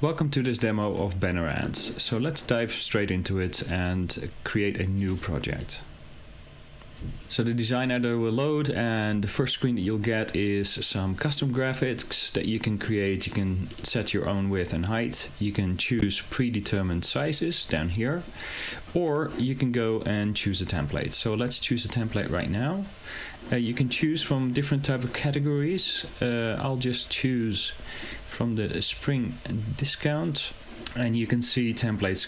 Welcome to this demo of banner ads. So let's dive straight into it and create a new project. So the design editor will load, and the first screen that you'll get is some custom graphics that you can create. You can set your own width and height. You can choose predetermined sizes down here, or you can go and choose a template. So let's choose a template right now. You can choose from different type of categories. I'll just choose from the spring discount, and you can see templates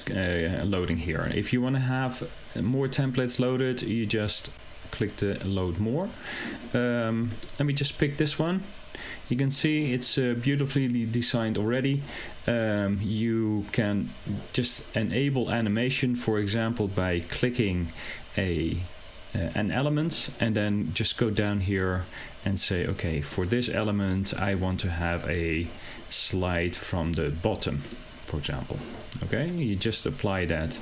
loading here. If you want to have more templates loaded, you just click the load more. Let me just pick this one. You can see it's beautifully designed already. You can just enable animation, for example, by clicking an element and then just go down here and say, okay, for this element I want to have a slide from the bottom, for example. Okay, you just apply that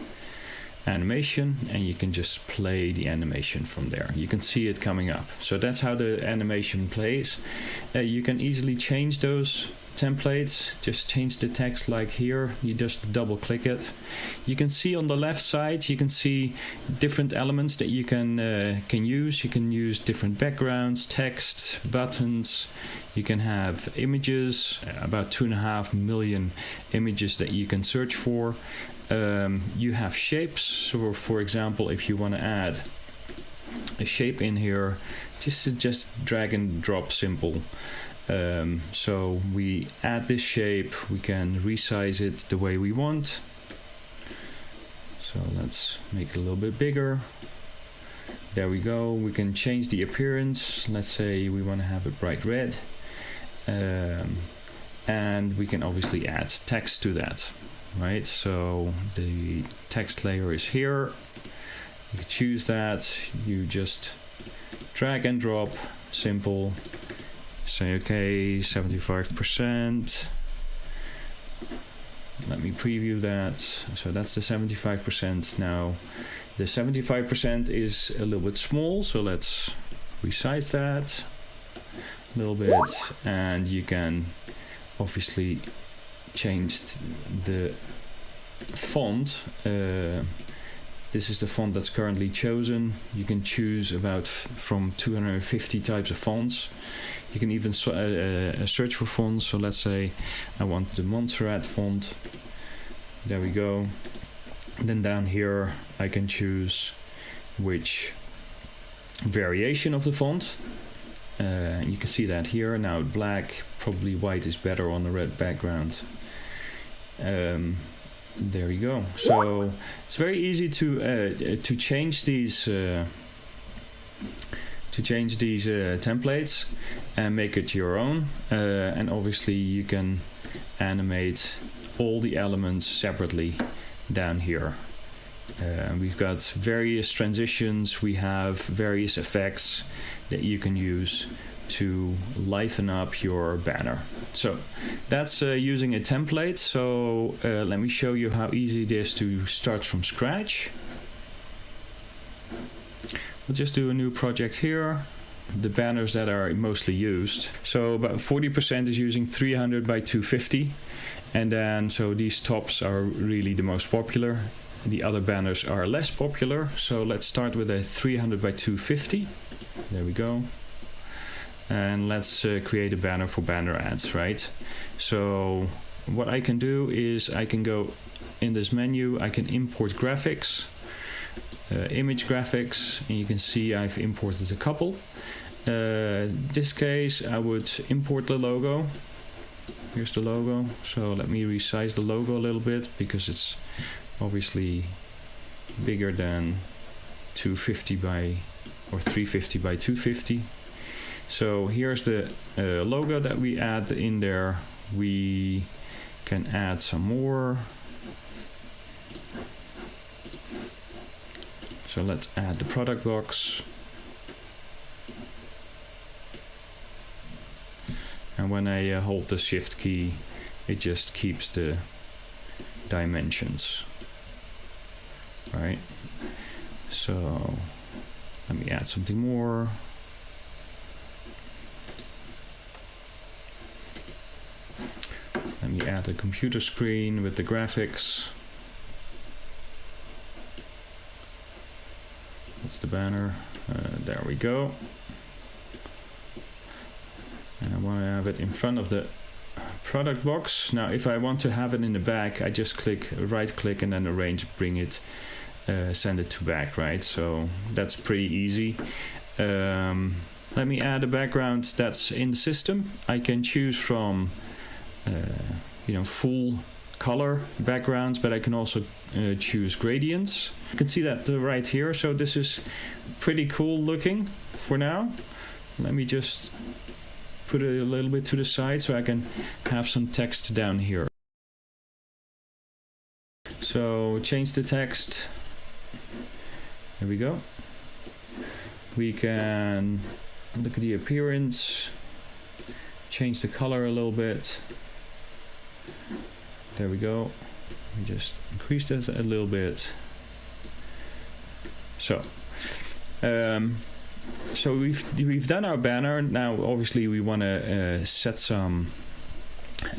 animation and you can just play the animation from there. You can see it coming up. So that's how the animation plays. You can easily change those templates. Just change the text like here. You just double click it. You can see on the left side, you can see different elements that you can use. You can use different backgrounds, text, buttons. You can have images, about 2.5 million images that you can search for. You have shapes. So for example, if you want to add a shape in here, just drag and drop, simple. So we add this shape, we can resize it the way we want. So let's make it a little bit bigger. There we go. We can change the appearance. Let's say we want to have it bright red. And we can obviously add text to that, right? So the text layer is here. You choose that. You just drag and drop, simple. Say okay, 75%. Let me preview that. So that's the 75%. Now the 75% is a little bit small, so let's resize that a little bit, and you can obviously change the font. This is the font that's currently chosen. You can choose from 250 types of fonts. You can even search for fonts. So let's say I want the Montserrat font. There we go. And then down here I can choose which variation of the font. You can see that here. Now black, probably white is better on the red background. There you go. So it's very easy to change these templates and make it your own. And obviously you can animate all the elements separately down here. We've got various transitions. We have various effects that you can use to liven up your banner. So that's using a template. So let me show you how easy it is to start from scratch. We'll just do a new project here. The banners that are mostly used. So about 40% is using 300 by 250. And then so these tops are really the most popular. The other banners are less popular. So let's start with a 300 by 250. There we go. And let's create a banner for banner ads, right? So what I can do is I can go in this menu, I can import graphics, image graphics, and you can see I've imported a couple. This case I would import the logo. Here's the logo. So let me resize the logo a little bit because it's obviously bigger than 250 by or 350 by 250. So here's the logo that we add in there. We can add some more. So let's add the product box. And when I hold the shift key, it just keeps the dimensions. All right. So let me add something more. me add a computer screen with the graphics. That's the banner. There we go. And I want to have it in front of the product box. Now if I want to have it in the back, I just right click and then arrange, bring it, send it to back, right? So that's pretty easy. Let me add a background that's in the system. I can choose from full color backgrounds, but I can also choose gradients. You can see that right here. So this is pretty cool looking for now. Let me just put it a little bit to the side so I can have some text down here. So change the text. There we go. We can look at the appearance, change the color a little bit. There we go. We just increase that a little bit. So we've done our banner. Now obviously we want to set some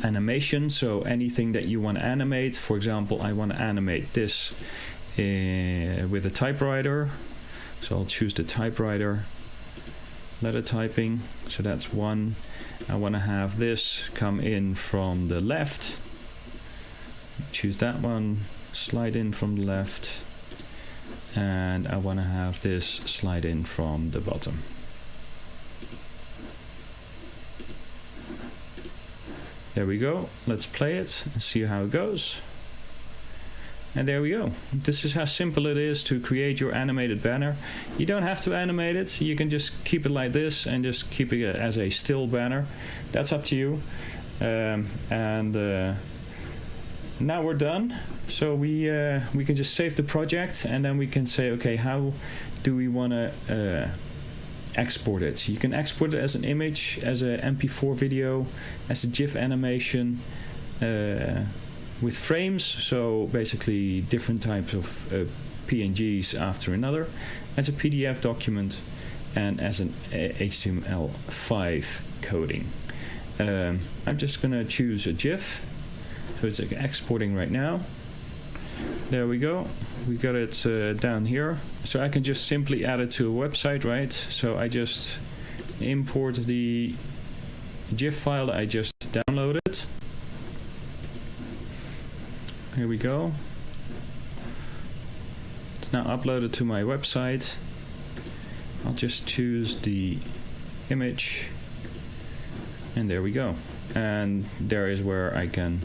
animation. So anything that you want to animate, for example, I want to animate this with a typewriter. So I'll choose the typewriter, letter typing. So that's one. I want to have this come in from the left. Choose that one, slide in from the left. And I want to have this slide in from the bottom. There we go. Let's play it and see how it goes. And there we go. This is how simple it is to create your animated banner. You don't have to animate it. You can just keep it like this and just keep it as a still banner. That's up to you. Now we're done. So we can just save the project, and then we can say, okay, how do we want to export it? You can export it as an image, as a MP4 video, as a GIF animation, with frames, so basically different types of PNGs after another, as a PDF document, and as an HTML5 coding. I'm just gonna choose a GIF. So it's exporting right now. There we go. We got it down here. So I can just simply add it to a website, right? So I just import the GIF file that I just downloaded. Here we go. It's now uploaded to my website. I'll just choose the image. And there we go. And there is where I can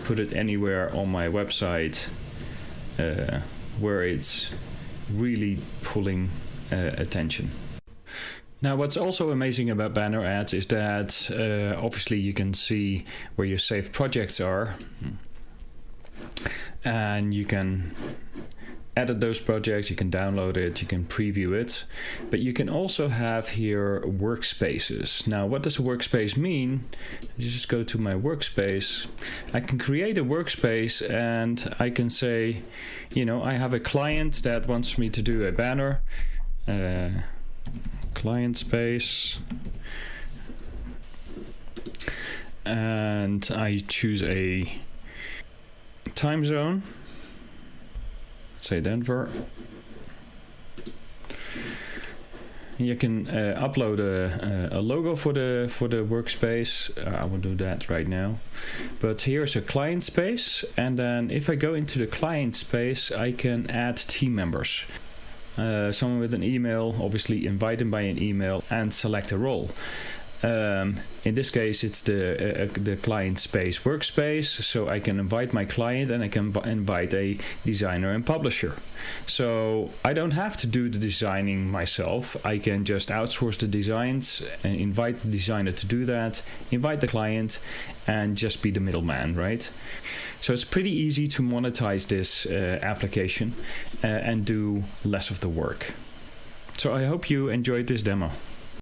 put it anywhere on my website where it's really pulling attention. Now what's also amazing about banner ads is that obviously you can see where your saved projects are, and you can edit those projects, you can download it, you can preview it, but you can also have here workspaces. Now what does a workspace mean? You just go to my workspace. I can create a workspace and I can say, I have a client that wants me to do a banner, client space, and I choose a time zone, say Denver. You can upload a logo for the workspace. I will do that right now. But here's a client space, and then if I go into the client space, I can add team members. Someone with an email, obviously invite them by an email, and select a role. In this case, it's the client space workspace, so I can invite my client and I can invite a designer and publisher. So I don't have to do the designing myself. I can just outsource the designs and invite the designer to do that, invite the client, and just be the middleman, right? So it's pretty easy to monetize this application and do less of the work. So I hope you enjoyed this demo.